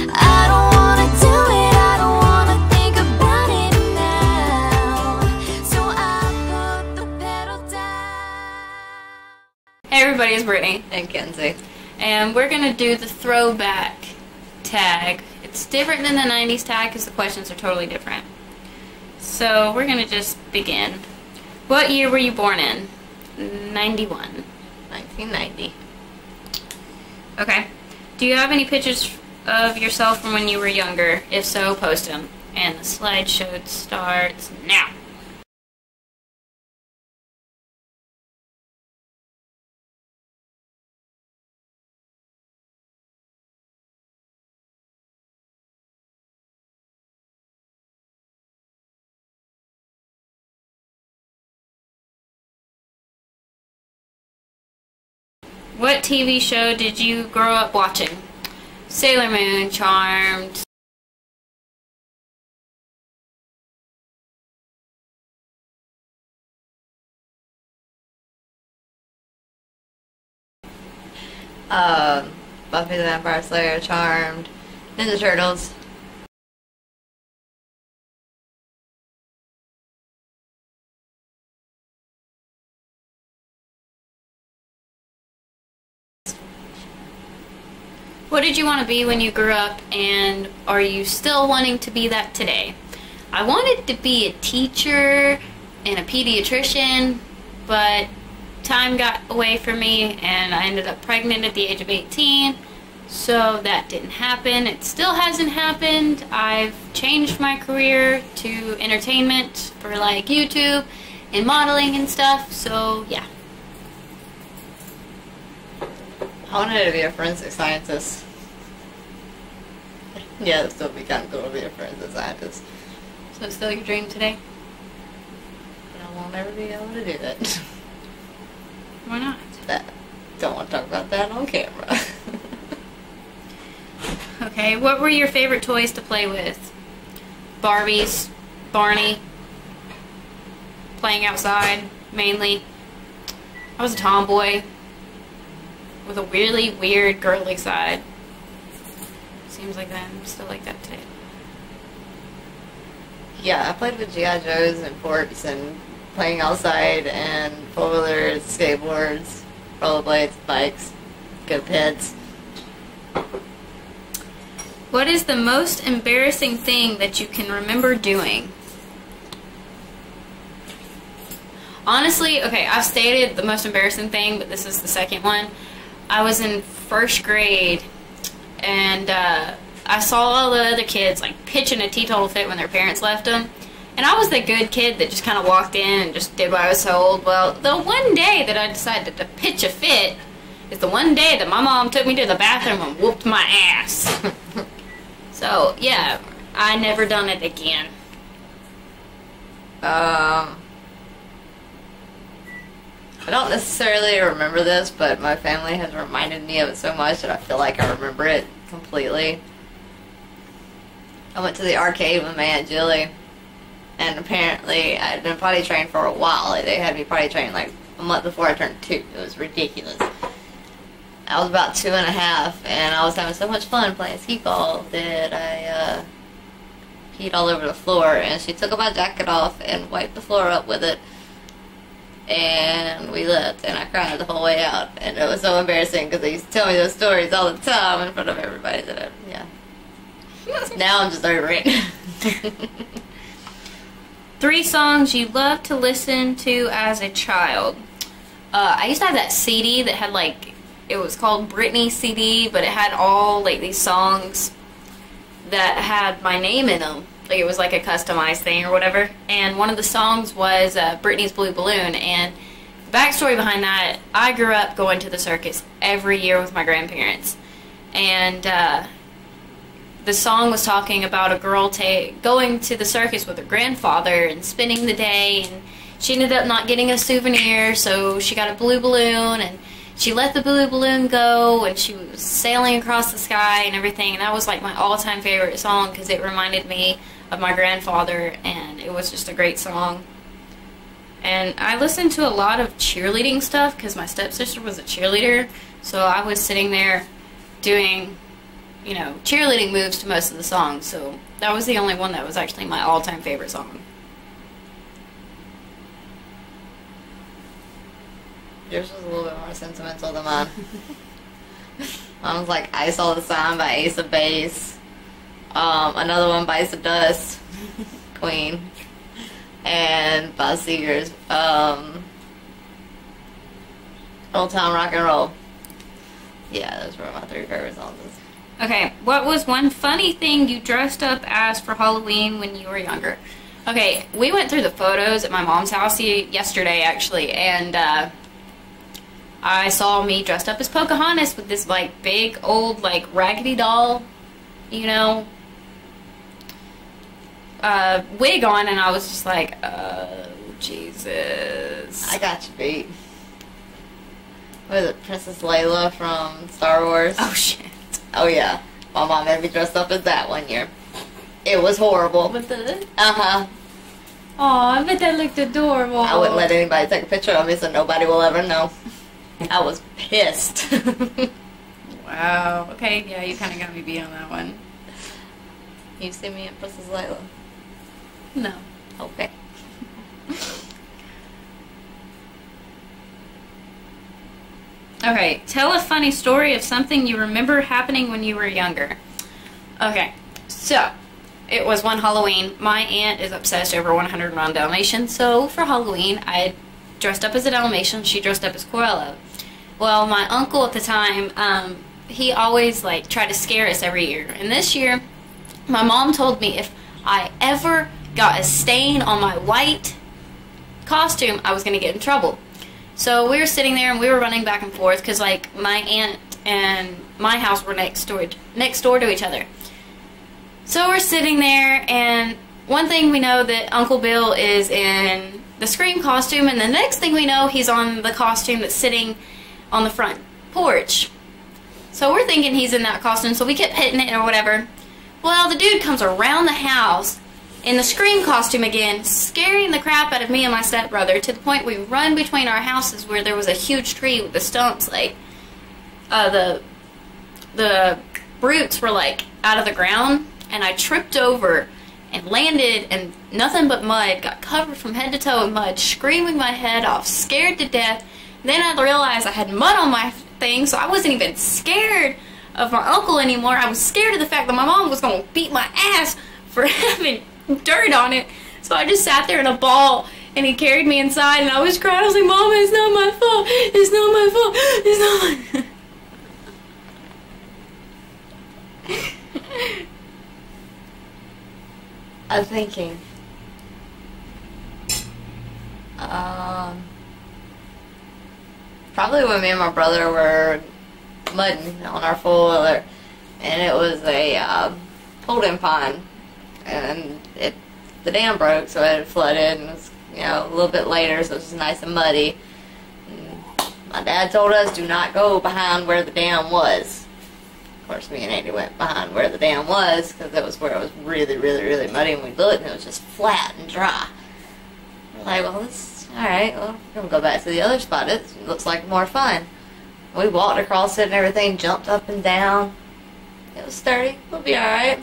I don't wanna do it, I don't wanna think about it now. So I put the pedal down. Hey everybody, it's Brittany. And Kenzie. And we're going to do the throwback tag. It's different than the 90s tag because the questions are totally different. So we're going to just begin. What year were you born in? 91. 1990. Okay. Do you have any pictures of yourself from when you were younger? If so, post them. And the slideshow starts now. What TV show did you grow up watching? Sailor Moon, Charmed. Buffy the Vampire Slayer, Charmed, Ninja Turtles. What did you want to be when you grew up, and are you still wanting to be that today? I wanted to be a teacher and a pediatrician, but time got away from me and I ended up pregnant at the age of 18, so that didn't happen. It still hasn't happened. I've changed my career to entertainment for like YouTube and modeling and stuff, so yeah. I wanted to be a forensic scientist. Yeah, it'd still be kind of cool to be a forensic scientist. So still your dream today? But I won't ever be able to do that. Why not? Don't want to talk about that on camera. Okay, what were your favorite toys to play with? Barbies, Barney, playing outside, mainly. I was a tomboy with a really weird girly side. Seems like that. I'm still like that today. Yeah, I played with G.I. Joes and forks and playing outside and four-wheelers, skateboards, rollerblades, bikes, go pets. What is the most embarrassing thing that you can remember doing? Honestly, okay, I've stated the most embarrassing thing, but this is the second one. I was in first grade, and I saw all the other kids like pitching a teetotal fit when their parents left them, and I was the good kid that just kind of walked in and just did what I was told. Well, the one day that I decided to pitch a fit is the one day that my mom took me to the bathroom and whooped my ass. So yeah, I never done it again. I don't necessarily remember this, but my family has reminded me of it so much that I feel like I remember it completely. I went to the arcade with my Aunt Jilly, and apparently I had been potty trained for a while. They had me potty trained like a month before I turned 2. It was ridiculous. I was about 2.5, and I was having so much fun playing skee-ball that I peed all over the floor, and she took my jacket off and wiped the floor up with it. And we left, and I cried the whole way out, and it was so embarrassing because they used to tell me those stories all the time in front of everybody. That yeah. Now I'm just over it. 3 songs you loved to listen to as a child. I used to have that CD that had like, it was called Britney CD, but it had all like these songs that had my name in them. Like it was like a customized thing or whatever. And one of the songs was Britney's Blue Balloon. And the backstory behind that, I grew up going to the circus every year with my grandparents. And the song was talking about a girl going to the circus with her grandfather and spending the day. And she ended up not getting a souvenir, so she got a blue balloon. And she let the blue balloon go, and she was sailing across the sky and everything. And that was like my all-time favorite song because it reminded me of my grandfather, and it was just a great song. And I listened to a lot of cheerleading stuff because my stepsister was a cheerleader, so I was sitting there doing you know, cheerleading moves to most of the songs. So that was the only one that was actually my all-time favorite song. Yours was a little bit more sentimental than mine. Mine was like I Saw the Sign by Ace of Base. Another one, Bites of Dust, Queen. And by Seegers, Old Time Rock and Roll. Yeah, those were my 3 favorite songs. Okay, what was one funny thing you dressed up as for Halloween when you were younger? Okay, we went through the photos at my mom's house yesterday, actually, and I saw me dressed up as Pocahontas with this, like, big, old, like, raggedy doll, you know, wig on, and I was just like, oh, Jesus. I got you beat. What is it, Princess Layla from Star Wars? Oh, shit. Oh, yeah. My mom had me dressed up as that one year. It was horrible. With the... Uh-huh. Aw, I bet that looked adorable. I wouldn't let anybody take a picture of me so nobody will ever know. I was pissed. Wow. Okay, yeah, you kind of got me beat on that one. You see me in Princess Layla? No. Okay. Okay, tell a funny story of something you remember happening when you were younger. Okay, so it was one Halloween. My aunt is obsessed over 101 Dalmatians, so for Halloween I dressed up as a Dalmatian. She dressed up as Cruella. Well, my uncle at the time, he always like tried to scare us every year. And this year, my mom told me if I ever got a stain on my white costume, I was going to get in trouble. So we were sitting there and we were running back and forth because like my aunt and my house were next door to each other. So we're sitting there, and one thing we know that Uncle Bill is in the Scream costume, and the next thing we know he's on the costume that's sitting on the front porch. So we're thinking he's in that costume, so we kept hitting it or whatever. Well, the dude comes around the house in the Scream costume again, scaring the crap out of me and my stepbrother to the point we run between our houses where there was a huge tree with the stumps, like, the roots were, like, out of the ground, and I tripped over and landed and nothing but mud, got covered from head to toe in mud, screaming my head off, scared to death. Then I realized I had mud on my thing, so I wasn't even scared of my uncle anymore. I was scared of the fact that my mom was going to beat my ass for having dirt on it. So I just sat there in a ball, and he carried me inside, and I was crying. I was like, Mama, it's not my fault. It's not my fault. It's not my I'm thinking. Probably when me and my brother were mudding on our four-wheeler, and it was a holding pond, and the dam broke, so it had flooded, and it was, you know, a little bit later, so it was nice and muddy. And my dad told us, do not go behind where the dam was. Of course, me and Andy went behind where the dam was, because that was where it was really, really, really muddy, and we looked, and it was just flat and dry. We're like, well, alright, well, we're going to go back to the other spot. It looks like more fun. We walked across it and everything, jumped up and down. It was sturdy. We'll be alright.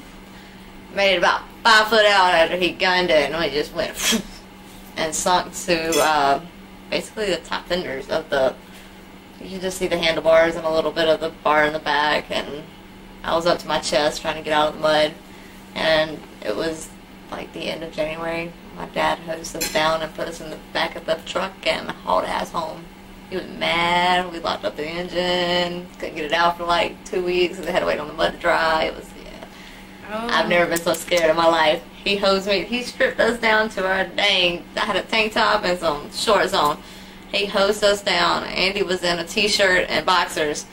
Made it about 5 foot out after he gunned it, and we just went and sunk to basically the top fenders of the... You can just see the handlebars and a little bit of the bar in the back, and I was up to my chest trying to get out of the mud, and it was like the end of January. My dad hosed us down and put us in the back of the truck and hauled ass home. He was mad. We locked up the engine, couldn't get it out for like 2 weeks, and they had to wait on the mud to dry. It was, yeah. Oh. I've never been so scared in my life. He hosed me. He stripped us down to our I had a tank top and some shorts on. He hosed us down. Andy was in a t-shirt and boxers.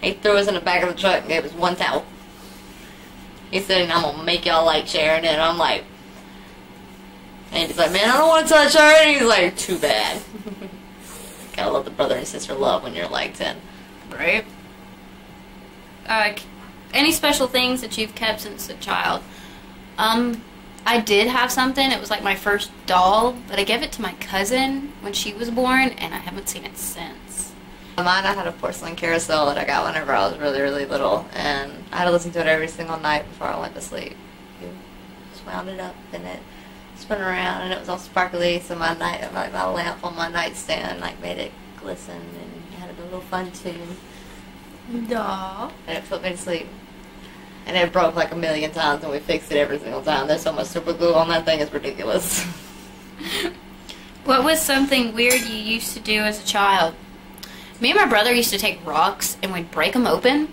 He threw us in the back of the truck and gave us one towel. He said, I'm going to make y'all like sharing it. And I'm like, Andy's like, man, I don't want to touch her. And he's like, too bad. Gotta love the brother and sister love when you're like 10. Right. Any special things that you've kept since a child? I did have something. It was like my first doll, but I gave it to my cousin when she was born, and I haven't seen it since. Mine, I had a porcelain carousel that I got whenever I was really, really little, and I had to listen to it every single night before I went to sleep. You just wound it up, and it spun around, and it was all sparkly, so my lamp on my nightstand like made it glisten, and it had a little fun tune. Duh. And it put me to sleep. And it broke like a million times, and we fixed it every single time. There's so much super glue on that thing, it's ridiculous. What was something weird you used to do as a child? Me and my brother used to take rocks and we'd break them open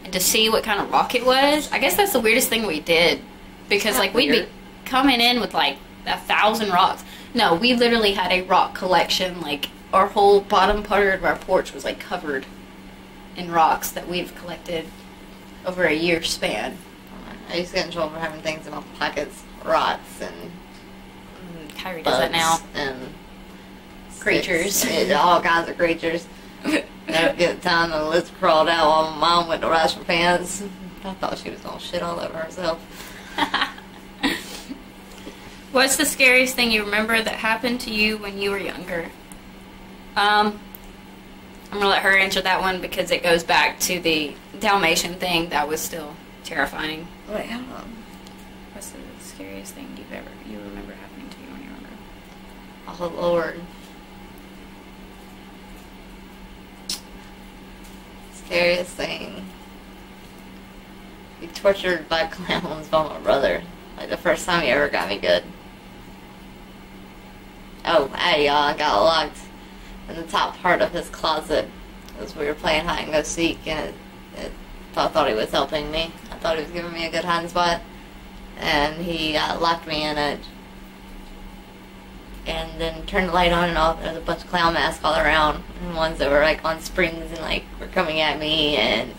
and to see what kind of rock it was. I guess that's the weirdest thing we did, because like we'd be coming in with like 1,000 rocks. No, we literally had a rock collection. Like our whole bottom part of our porch was like covered in rocks that we've collected over a year span. I used to get in trouble for having things in my pockets, rocks and Kyrie does that now. And Creatures. All kinds of creatures. Never get the time the list crawled out while my mom went to wash her pants. I thought she was going to shit all over herself. What's the scariest thing you remember that happened to you when you were younger? I'm going to let her answer that one because it goes back to the Dalmatian thing. That was still terrifying. Wait, hold on. What's the scariest thing you remember happening to you when you were younger? Oh, Lord. Scariest thing. Be tortured by clowns by my brother. Like the first time he ever got me good. Oh, hey y'all, I got locked in the top part of his closet as we were playing hide and go seek, and I thought he was helping me. I thought he was giving me a good hiding spot, and he locked me in it, and then turned the light on and off. There was a bunch of clown masks all around, and ones that were like on springs and like were coming at me, and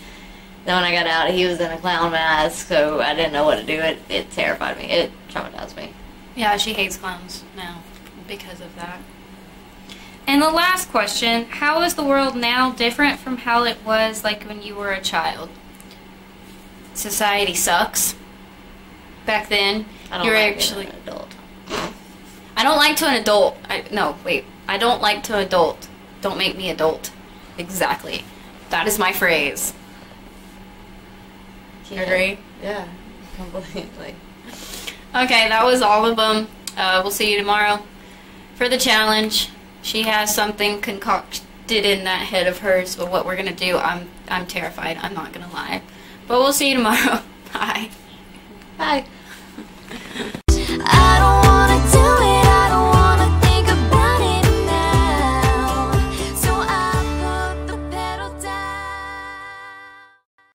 then when I got out, he was in a clown mask, so I didn't know what to do. It terrified me. It traumatized me. Yeah, she hates clowns now because of that. And the last question, how is the world now different from how it was like when you were a child? Society sucks. Back then, I you were like actually... being an adult. I don't like to an adult. No, wait. I don't like to adult. Don't make me adult. Exactly. That is my phrase. Yeah. Agree? Yeah, completely. Okay, that was all of them. We'll see you tomorrow for the challenge. She has something concocted in that head of hers, but what we're gonna do, I'm terrified. I'm not gonna lie. But we'll see you tomorrow. Bye. Bye.